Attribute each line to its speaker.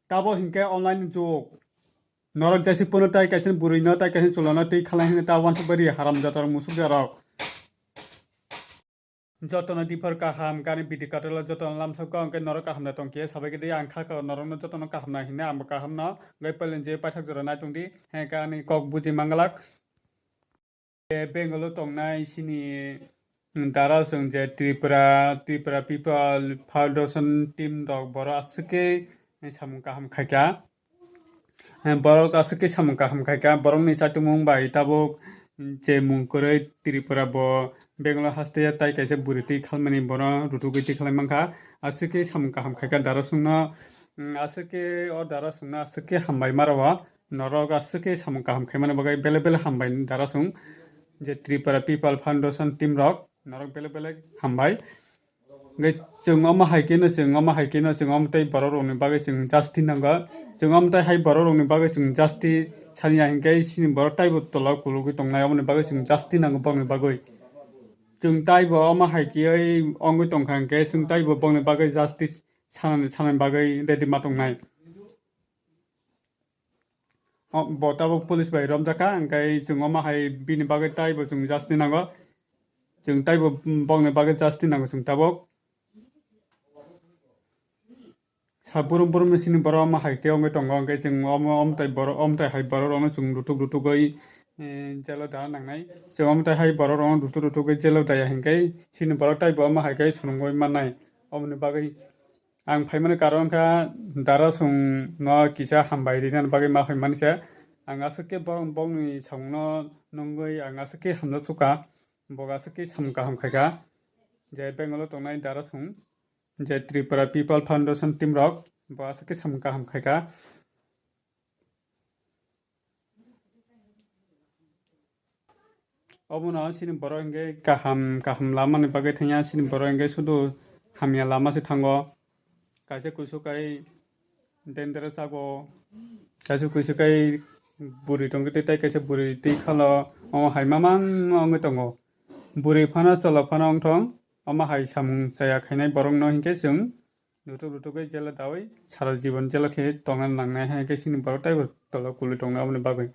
Speaker 1: tabo hingke online jok norok jaisi pono tai kaisen buri no tai kaisen chulano tei khalai hine ta wan bari haram jatar musuk jarok jotono dipor kaham gani bidi katolo jotono lamsako angke norok kahamna tongke sabai de angkha ka norok no jotono kahamna hine am kahamna gai pelen je paithak jora nai tongdi he gani kok buji mangalak Bengal tongnai sini dara sung je Tripura People Foundation team dog boro asike samung kaham khaika borok asike samung kaham khaika borok ni chatumung bai tabuk je mungkoroi Tripura bo Bengal haste tai kaise buriti khalmani boro rutugi ti khalmangkha asike samung kaham khaika dara sungno asike o dara sungna asike hambai marawa norok asike samung kaham khaimani bagai bele bele hambai dara sung je Tripura People Foundation team rok norok bele bele hambai gai jungoma haikeno jungom tai borok rokni bagai jung justi nangga jungom tai hai borok rokni bagai jung justi sani hingkai sini borok taibo tola kulugi tongnai amoni bagai jung justi nangga bongni bagai jung taibo ama haikiyai ongoi tongkha hingke jung taibo bongni bagai justice sanani bagai ready ma tongnai bo tabuk police bai romjaka hingkai jungoma hai bini bagai taibo jung justi nangga jung taibo bongni bagai justi nangga jung tabuk saburum burum sini borok ama haike ongoi tongo hingke jung omtai hai borok rokno jung rutuk jelo da nangnai jung omtai hai borok rokno rutuk jelo daya hingke sini borok taibo ama haike sunungoi mannai omoni bagai ang phaimani karon kha dara sung no kisa hambai rinani bagai ma phaimanisa ang asike bongni samungno nungoi ang asike hamna suka bog asike samka hamkhaika je Bengal tongnai dara sung je Tripura People Foundation team rok bo asike samka hamkhaika obono sini borok hingke kaham lama ni bagai thangya sini borok hingke sudu hamya lama se thango kaisa kusukai dangerous ago kaisa kusukai buri tongke tai kaisa buri tei khalo omo hai mamang ongoi tongo buri phana cholo phana ongthong omo hai samung chaya khainai borok no hingke jung rutuk jela dawi sara jibon jela khe tongna nangnai hingke sini borok taibo tola kuli tongnai amoni bagai